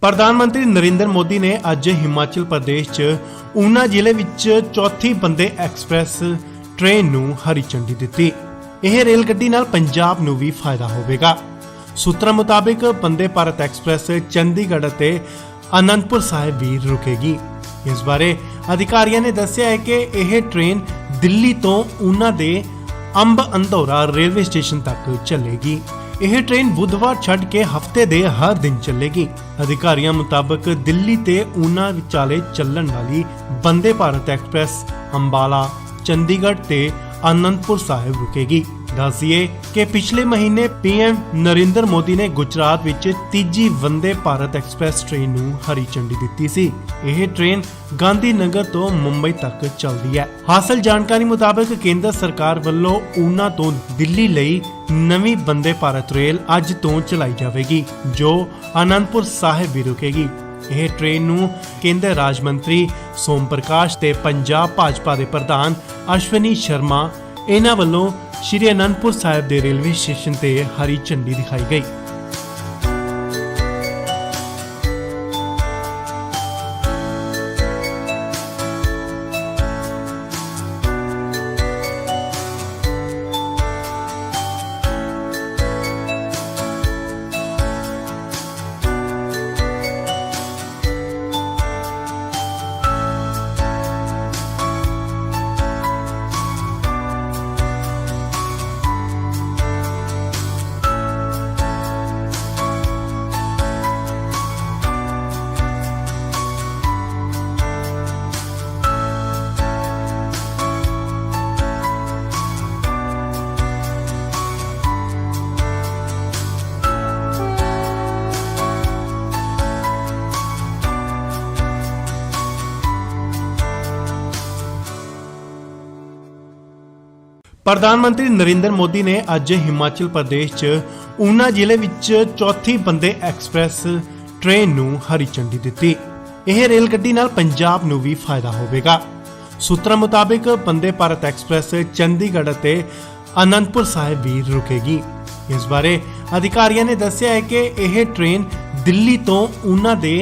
प्रधानमंत्री नरेंद्र मोदी ने अज हिमाचल प्रदेश च ऊना जिले विच चौथी वंदे एक्सप्रैस ट्रेन नूं हरी झंडी दित्ती। यह रेल गड्डी नाल पंजाब नूं भी फायदा होवेगा। सूत्रां मुताबिक वंदे भारत एक्सप्रैस चंडीगढ़ ते आनंदपुर साहिब भी रुकेगी। इस बारे अधिकारियों ने दस्सिया है कि यह ट्रेन दिल्ली तो ऊना दे अंब अंदौरा रेलवे स्टेशन तक चलेगी। यह ट्रेन बुधवार छड़ के हफ्ते दे हर दिन चलेगी। अधिकारियों मुताबिक दिल्ली ते ऊना विचाले चलण वाली वंदे भारत एक्सप्रैस अंबाला, चंडीगढ़ ते आनंदपुर साहिब रुकेगी। दसिए कि पिछले महीने पीएम नरेंद्र मोदी ने गुजरात विच तीजी वंदे भारत एक्सप्रैस ट्रेन नूं हरी झंडी दित्ती सी। यह ट्रेन गांधीनगर तो मुंबई तक चलदी है। हासिल जानकारी मुताबिक केंद्र सरकार वल्लों ऊना तो दिल्ली लई नवीं वंदे भारत रेल अज तो चलाई जावेगी, जो आनंदपुर साहिब भी रुकेगी। यह ट्रेन नूं केंद्र राज मंत्री सोम प्रकाश ते पंजाब भाजपा दे प्रधान अश्विनी शर्मा इन्हां वल्लों श्री आनंदपुर साहिब दे रेलवे स्टेशन ते हरी झंडी दिखाई गई। प्रधानमंत्री नरेंद्र मोदी ने अज हिमाचल प्रदेश च ऊना जिले विच चौथी वंदे एक्सप्रैस ट्रेन नूं हरी झंडी दित्ती। यह रेल गड्डी नाल पंजाब नूं भी फायदा होवेगा। सूत्रां मुताबिक वंदे भारत एक्सप्रैस चंडीगढ़ ते आनंदपुर साहिब भी रुकेगी। इस बारे अधिकारियों ने दस्सिया है कि यह ट्रेन दिल्ली तो ऊना दे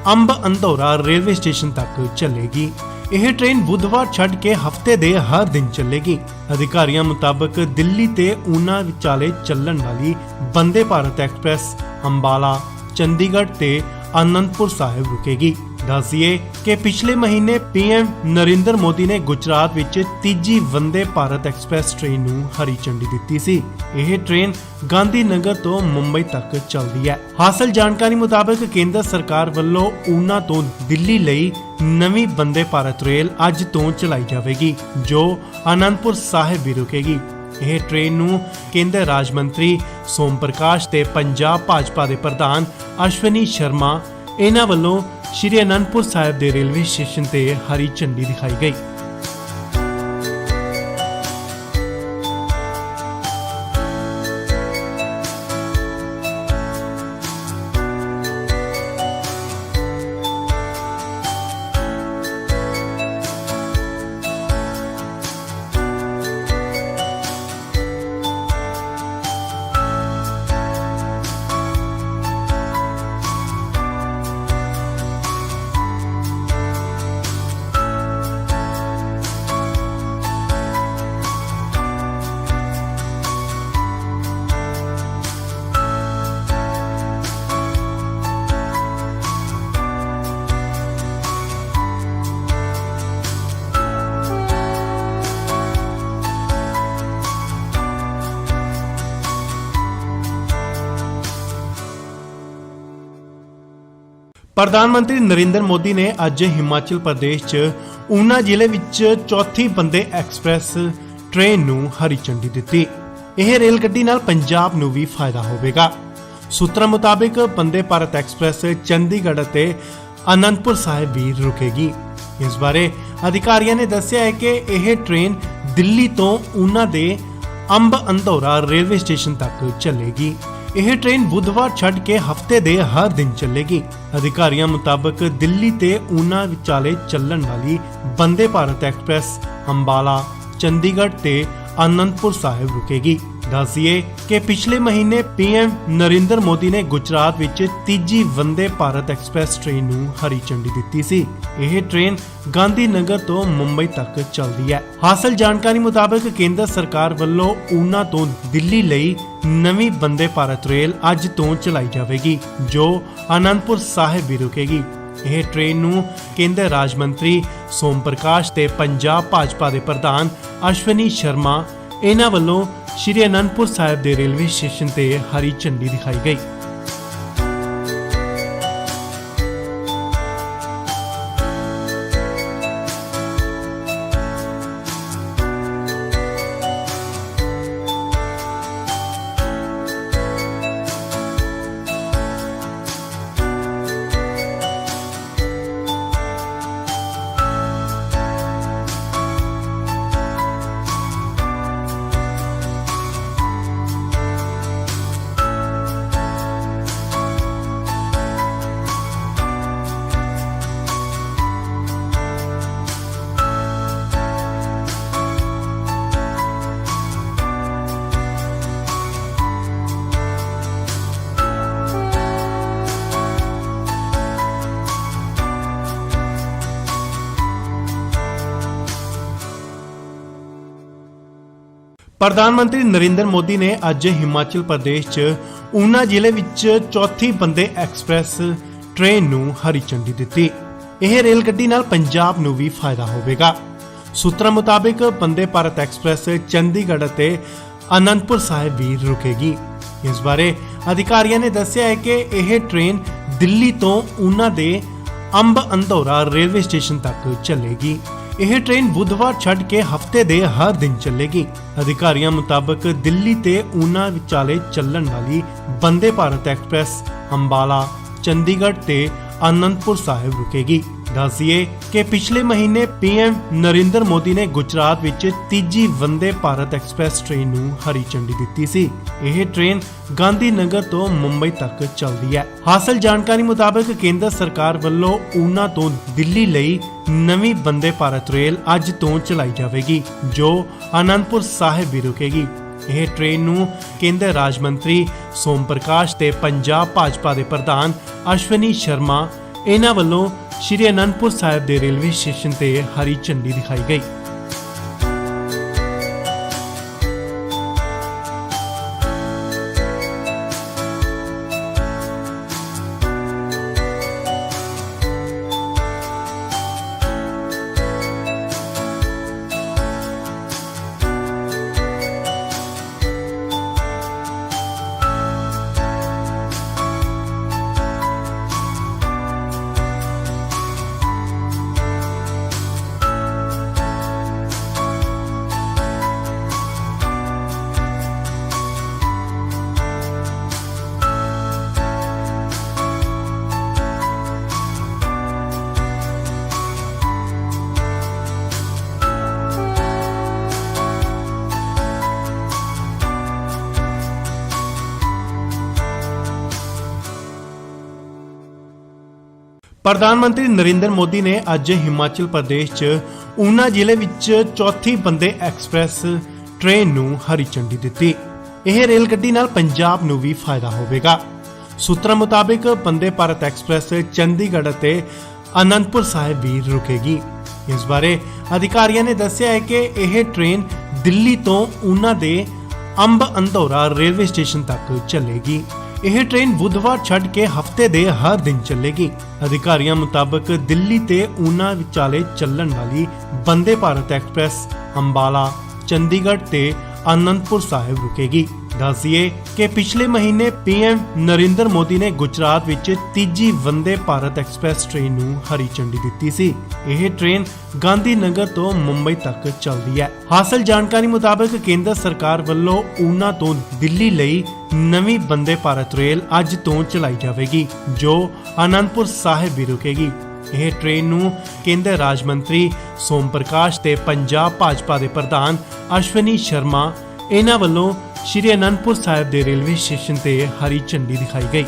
अंब अंदौरा रेलवे स्टेशन तक चलेगी। यह ट्रेन बुधवार छड़ के हफ्ते दे हर दिन चलेगी। अधिकारियों मुताबिक दिल्ली ते ऊना विचाले चलण वाली वंदे भारत एक्सप्रैस अंबाला, चंडीगढ़ ते आनंदपुर साहिब रुकेगी। दसिए कि पिछले महीने पीएम नरेंद्र मोदी ने गुजरात विच तीजी वंदे भारत एक्सप्रैस ट्रेन नूं हरी झंडी दित्ती सी। यह ट्रेन गांधीनगर तो मुंबई तक चलदी है। हासिल जानकारी मुताबिक केंद्र सरकार वल्लों ऊना तो दिल्ली लई नवीं वंदे भारत रेल अज तो चलाई जावेगी, जो आनंदपुर साहिब भी रुकेगी। यह ट्रेन नूं केंद्र राज मंत्री सोम प्रकाश ते पंजाब भाजपा दे प्रधान अश्विनी शर्मा इन्हां वल्लों श्री आनंदपुर साहिब दे रेलवे स्टेशन ते हरी झंडी दिखाई गई। प्रधानमंत्री नरेंद्र मोदी ने अज हिमाचल प्रदेश च ऊना जिले विच चौथी वंदे एक्सप्रैस ट्रेन नूं हरी झंडी दित्ती। यह रेल गड्डी नाल पंजाब नूं भी फायदा होवेगा। सूत्रां मुताबिक वंदे भारत एक्सप्रैस चंडीगढ़ ते आनंदपुर साहिब भी रुकेगी। इस बारे अधिकारियों ने दस्सिया है कि यह ट्रेन दिल्ली तो ऊना दे अंब अंदौरा रेलवे स्टेशन तक चलेगी। यह ट्रेन बुधवार छड़ के हफ्ते दे हर दिन चलेगी। अधिकारियों मुताबिक दिल्ली ते ऊना विचाले चलण वाली वंदे भारत एक्सप्रैस अंबाला, चंडीगढ़ ते आनंदपुर साहिब रुकेगी। ਦੱਸ ਦਈਏ ਕਿ ਪਿਛਲੇ ਮਹੀਨੇ ਪੀਐਮ ਨਰਿੰਦਰ ਮੋਦੀ ਨੇ ਗੁਜਰਾਤ ਵਿੱਚ ਤੀਜੀ ਵੰਦੇ ਭਾਰਤ ਐਕਸਪ੍ਰੈਸ ਟ੍ਰੇਨ ਨੂੰ ਹਰੀ ਝੰਡੀ ਦਿੱਤੀ ਸੀ। ਇਹ ਟ੍ਰੇਨ ਗਾਂਧੀ ਨਗਰ ਤੋਂ ਮੁੰਬਈ ਤੱਕ ਚੱਲਦੀ ਹੈ। ਹਾਸਲ ਜਾਣਕਾਰੀ ਮੁਤਾਬਕ ਕੇਂਦਰ ਸਰਕਾਰ ਵੱਲੋਂ ਊਨਾ ਤੋਂ ਦਿੱਲੀ ਲਈ ਨਵੀਂ ਵੰਦੇ ਭਾਰਤ ਰੇਲ ਅੱਜ ਤੋਂ ਚਲਾਈ ਜਾਵੇਗੀ, ਜੋ ਆਨੰਦਪੁਰ ਸਾਹਿਬ ਵੀ ਰੁਕੇਗੀ। ਇਹ ਟ੍ਰੇਨ ਨੂੰ ਕੇਂਦਰ ਰਾਜ ਮੰਤਰੀ ਸੋਮ ਪ੍ਰਕਾਸ਼ ਤੇ ਪੰਜਾਬ ਭਾਜਪਾ ਦੇ ਪ੍ਰਧਾਨ ਅਸ਼ਵਨੀ ਸ਼ਰਮਾ ਇਹਨਾਂ ਵੱਲੋਂ ਸ਼੍ਰੀ ਅਨੰਦਪੁਰ ਸਾਹਿਬ ਦੇ ਰੇਲਵੇ ਸਟੇਸ਼ਨ ਤੇ ਹਰੀ ਝੰਡੀ ਦਿਖਾਈ ਗਈ। ਪ੍ਰਧਾਨ ਮੰਤਰੀ ਨਰਿੰਦਰ ਮੋਦੀ ਨੇ ਅੱਜ ਹਿਮਾਚਲ ਪ੍ਰਦੇਸ਼ 'ਚ ਊਨਾ ਜ਼ਿਲ੍ਹੇ ਵਿੱਚ ਚੌਥੀ ਵੰਦੇ ਐਕਸਪ੍ਰੈਸ ਟ੍ਰੇਨ ਨੂੰ ਹਰੀ ਝੰਡੀ ਦਿੱਤੀ। ਇਹ ਰੇਲ ਗੱਡੀ ਨਾਲ ਪੰਜਾਬ ਨੂੰ ਵੀ ਫਾਇਦਾ ਹੋਵੇਗਾ। ਸੂਤਰਾਂ ਮੁਤਾਬਕ ਵੰਦੇ ਭਾਰਤ ਐਕਸਪ੍ਰੈਸ ਚੰਡੀਗੜ੍ਹ ਅਤੇ ਆਨੰਦਪੁਰ ਸਾਹਿਬ ਵੀ ਰੁਕੇਗੀ। ਇਸ ਬਾਰੇ ਅਧਿਕਾਰੀਆਂ ਨੇ ਦੱਸਿਆ ਹੈ ਕਿ ਇਹ ਟ੍ਰੇਨ ਦਿੱਲੀ ਤੋਂ ਊਨਾ ਦੇ ਅੰਬ ਅੰਦੌਰਾ ਰੇਲਵੇ ਸਟੇਸ਼ਨ ਤੱਕ ਚੱਲੇਗੀ। ਇਹ ਟ੍ਰੇਨ ਬੁੱਧਵਾਰ ਛੱਡ ਕੇ ਹਫਤੇ ਦੇ ਹਰ ਦਿਨ ਚੱਲੇਗੀ। ਅਧਿਕਾਰੀਆਂ ਮੁਤਾਬਕ ਦਿੱਲੀ ਤੇ ਊਨਾ ਵਿਚਾਲੇ ਚੱਲਣ ਵਾਲੀ ਵੰਦੇ ਭਾਰਤ ਐਕਸਪ੍ਰੈਸ ਅੰਬਾਲਾ, ਚੰਡੀਗੜ੍ਹ ਤੇ ਆਨੰਦਪੁਰ ਸਾਹਿਬ ਰੁਕੇਗੀ। ਦੱਸ ਦਈਏ ਕਿ ਪਿਛਲੇ ਮਹੀਨੇ ਪੀਐਮ ਨਰਿੰਦਰ ਮੋਦੀ ਨੇ ਗੁਜਰਾਤ ਵਿੱਚ ਤੀਜੀ ਵੰਦੇ ਭਾਰਤ ਐਕਸਪ੍ਰੈਸ ਟ੍ਰੇਨ ਨੂੰ ਹਰੀ ਝੰਡੀ ਦਿੱਤੀ ਸੀ। ਇਹ ਟ੍ਰੇਨ ਗਾਂਧੀ ਨਗਰ ਤੋਂ ਮੁੰਬਈ ਤੱਕ ਚੱਲਦੀ ਹੈ। ਹਾਸਲ ਜਾਣਕਾਰੀ ਮੁਤਾਬਕ ਕੇਂਦਰ ਸਰਕਾਰ ਵੱਲੋਂ ਊਨਾ ਤੋਂ ਦਿੱਲੀ ਲਈ ਨਵੀਂ ਵੰਦੇ ਭਾਰਤ ਰੇਲ ਅੱਜ ਤੋਂ ਚਲਾਈ ਜਾਵੇਗੀ, ਜੋ ਆਨੰਦਪੁਰ ਸਾਹਿਬ ਵੀ ਰੁਕੇਗੀ। ਇਹ ਟ੍ਰੇਨ ਨੂੰ ਕੇਂਦਰ ਰਾਜ ਮੰਤਰੀ ਸੋਮ ਪ੍ਰਕਾਸ਼ ਤੇ ਪੰਜਾਬ ਭਾਜਪਾ ਦੇ ਪ੍ਰਧਾਨ ਅਸ਼ਵਨੀ ਸ਼ਰਮਾ ਇਹਨਾਂ ਵੱਲੋਂ ਸ਼੍ਰੀ ਅਨੰਦਪੁਰ ਸਾਹਿਬ ਦੇ ਰੇਲਵੇ ਸਟੇਸ਼ਨ ਤੇ ਹਰੀ ਝੰਡੀ ਦਿਖਾਈ ਗਈ। ਪ੍ਰਧਾਨ ਮੰਤਰੀ ਨਰਿੰਦਰ ਮੋਦੀ ਨੇ ਅੱਜ ਹਿਮਾਚਲ ਪ੍ਰਦੇਸ਼ 'ਚ ਊਨਾ ਜ਼ਿਲ੍ਹੇ ਵਿੱਚ ਚੌਥੀ ਵੰਦੇ ਐਕਸਪ੍ਰੈਸ ਟ੍ਰੇਨ ਨੂੰ ਹਰੀ ਝੰਡੀ ਦਿੱਤੀ। ਇਹ ਰੇਲ ਗੱਡੀ ਨਾਲ ਪੰਜਾਬ ਨੂੰ ਵੀ ਫਾਇਦਾ ਹੋਵੇਗਾ। ਸੂਤਰਾਂ ਮੁਤਾਬਕ ਵੰਦੇ ਭਾਰਤ ਐਕਸਪ੍ਰੈਸ ਚੰਡੀਗੜ੍ਹ ਅਤੇ ਆਨੰਦਪੁਰ ਸਾਹਿਬ ਵੀ ਰੁਕੇਗੀ। ਇਸ ਬਾਰੇ ਅਧਿਕਾਰੀਆਂ ਨੇ ਦੱਸਿਆ ਹੈ ਕਿ ਇਹ ਟ੍ਰੇਨ ਦਿੱਲੀ ਤੋਂ ਊਨਾ ਦੇ ਅੰਬ ਅੰਦੌਰਾ ਰੇਲਵੇ ਸਟੇਸ਼ਨ ਤੱਕ ਚੱਲੇਗੀ। ਇਹ ਟ੍ਰੇਨ ਬੁੱਧਵਾਰ ਛੱਡ ਕੇ ਹਫਤੇ ਦੇ ਹਰ ਦਿਨ ਚੱਲੇਗੀ। ਅਧਿਕਾਰੀਆਂ ਮੁਤਾਬਕ ਦਿੱਲੀ ਤੇ ਊਨਾ ਵਿਚਾਲੇ ਚੱਲਣ ਵਾਲੀ ਵੰਦੇ ਭਾਰਤ ਐਕਸਪ੍ਰੈਸ ਅੰਬਾਲਾ, ਚੰਡੀਗੜ੍ਹ ਤੇ ਆਨੰਦਪੁਰ ਸਾਹਿਬ ਰੁਕੇਗੀ। ਦੱਸ ਦਈਏ ਕਿ ਪਿਛਲੇ ਮਹੀਨੇ ਪੀਐਮ ਨਰਿੰਦਰ ਮੋਦੀ ਨੇ ਗੁਜਰਾਤ ਵਿੱਚ ਤੀਜੀ ਵੰਦੇ ਭਾਰਤ ਐਕਸਪ੍ਰੈਸ ਟ੍ਰੇਨ ਨੂੰ ਹਰੀ ਝੰਡੀ ਦਿੱਤੀ ਸੀ। ਇਹ ਟ੍ਰੇਨ ਗਾਂਧੀ ਨਗਰ ਤੋਂ ਮੁੰਬਈ ਤੱਕ ਚੱਲਦੀ ਹੈ। ਹਾਸਲ ਜਾਣਕਾਰੀ ਮੁਤਾਬਕ ਕੇਂਦਰ ਸਰਕਾਰ ਵੱਲੋਂ ਊਨਾ ਤੋਂ ਦਿੱਲੀ ਲਈ ਨਵੀਂ ਵੰਦੇ ਭਾਰਤ ਰੇਲ ਅੱਜ ਤੋਂ ਚਲਾਈ ਜਾਵੇਗੀ, ਜੋ ਆਨੰਦਪੁਰ ਸਾਹਿਬ ਵੀ ਰੁਕੇਗੀ। ਇਹ ਟ੍ਰੇਨ ਨੂੰ ਕੇਂਦਰ ਰਾਜ ਮੰਤਰੀ ਸੋਮ ਪ੍ਰਕਾਸ਼ ਤੇ ਪੰਜਾਬ ਭਾਜਪਾ ਦੇ ਪ੍ਰਧਾਨ ਅਸ਼ਵਨੀ ਸ਼ਰਮਾ ਇਹਨਾਂ ਵੱਲੋਂ ਸ਼੍ਰੀ ਅਨੰਦਪੁਰ ਸਾਹਿਬ ਦੇ ਰੇਲਵੇ ਸਟੇਸ਼ਨ ਤੇ ਹਰੀ ਝੰਡੀ ਦਿਖਾਈ ਗਈ।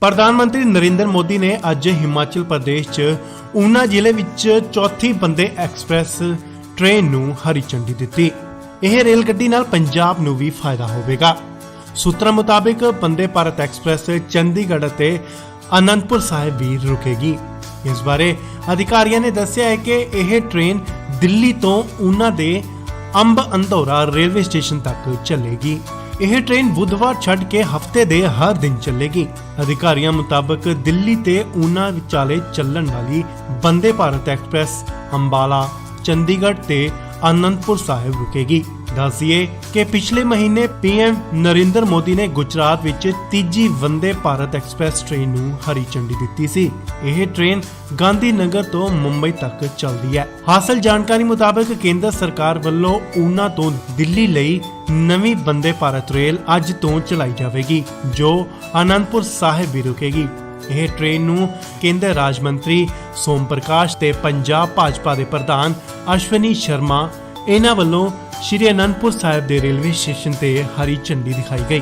ਪ੍ਰਧਾਨ ਮੰਤਰੀ ਨਰਿੰਦਰ ਮੋਦੀ ਨੇ ਅੱਜ ਹਿਮਾਚਲ ਪ੍ਰਦੇਸ਼ 'ਚ ਊਨਾ ਜ਼ਿਲ੍ਹੇ ਵਿੱਚ ਚੌਥੀ ਬੰਦੇ ਐਕਸਪ੍ਰੈਸ ਟ੍ਰੇਨ ਨੂੰ ਹਰੀ ਝੰਡੀ ਦਿੱਤੀ। ਇਹ ਰੇਲ ਗੱਡੀ ਨਾਲ ਪੰਜਾਬ ਨੂੰ ਵੀ ਫਾਇਦਾ ਹੋਵੇਗਾ। ਸੂਤਰਾਂ ਮੁਤਾਬਿਕ ਬੰਦੇ ਭਾਰਤ ਐਕਸਪ੍ਰੈਸ ਚੰਡੀਗੜ੍ਹ ਅਤੇ ਅਨੰਦਪੁਰ ਸਾਹਿਬ ਵੀ ਰੁਕੇਗੀ। ਇਸ ਬਾਰੇ ਅਧਿਕਾਰੀਆਂ ਨੇ ਦੱਸਿਆ ਹੈ ਕਿ ਇਹ ਟ੍ਰੇਨ ਦਿੱਲੀ ਤੋਂ ਊਨਾ ਦੇ ਅੰਬ ਅੰਦੌਰਾ ਰੇਲਵੇ ਸਟੇਸ਼ਨ ਤੱਕ ਚੱਲੇਗੀ। ਇਹ ਟ੍ਰੇਨ ਬੁੱਧਵਾਰ ਛੱਡ ਕੇ ਹਫਤੇ ਦੇ ਹਰ ਦਿਨ ਚੱਲੇਗੀ। ਅਧਿਕਾਰੀਆਂ ਮੁਤਾਬਕ ਦਿੱਲੀ ਤੇ ਊਨਾ ਵਿਚਾਲੇ ਚੱਲਣ ਵਾਲੀ ਬੰਦੇ ਭਾਰਤ ਐਕਸਪ੍ਰੈਸ ਅੰਬਾਲਾ, ਚੰਡੀਗੜ੍ਹ ਤੇ ਅਨੰਦਪੁਰ ਸਾਹਿਬ ਰੁਕੇਗੀ। ਦੱਸਿਏ ਕਿ ਪਿਛਲੇ ਮਹੀਨੇ ਪੀਐਮ ਨਰਿੰਦਰ ਮੋਦੀ ਨੇ ਗੁਜਰਾਤ ਵਿੱਚ ਤੀਜੀ ਵੰਦੇ ਭਾਰਤ ਐਕਸਪ੍ਰੈਸ ਟ੍ਰੇਨ ਨੂੰ ਹਰੀ ਝੰਡੀ ਦਿੱਤੀ ਸੀ। ਇਹ ਟ੍ਰੇਨ ਗਾਂਧੀ ਨਗਰ ਤੋਂ ਮੁੰਬਈ ਤੱਕ ਚੱਲਦੀ ਹੈ। ਹਾਸਲ ਜਾਣਕਾਰੀ ਮੁਤਾਬਕ ਕੇਂਦਰ ਸਰਕਾਰ ਵੱਲੋਂ ਊਨਾ ਤੋਂ ਦਿੱਲੀ ਲਈ ਨਵੀਂ ਵੰਦੇ ਭਾਰਤ ਰੇਲ ਅੱਜ ਤੋਂ ਚਲਾਈ ਜਾਵੇਗੀ, ਜੋ ਅਨੰਦਪੁਰ ਸਾਹਿਬ ਵੀ ਰੁਕੇਗੀ। ਇਹ ਟ੍ਰੇਨ ਨੂੰ ਕੇਂਦਰ ਰਾਜ ਮੰਤਰੀ ਸੋਮ ਪ੍ਰਕਾਸ਼ ਤੇ ਪੰਜਾਬ ਭਾਜਪਾ ਦੇ ਪ੍ਰਧਾਨ ਅਸ਼ਵਨੀ ਸ਼ਰਮਾ ਇਹਨਾਂ ਵੱਲੋਂ ਸ਼੍ਰੀ ਅਨੰਦਪੁਰ ਸਾਹਿਬ ਦੇ ਰੇਲਵੇ ਸਟੇਸ਼ਨ ਤੇ ਹਰੀ ਝੰਡੀ ਦਿਖਾਈ ਗਈ।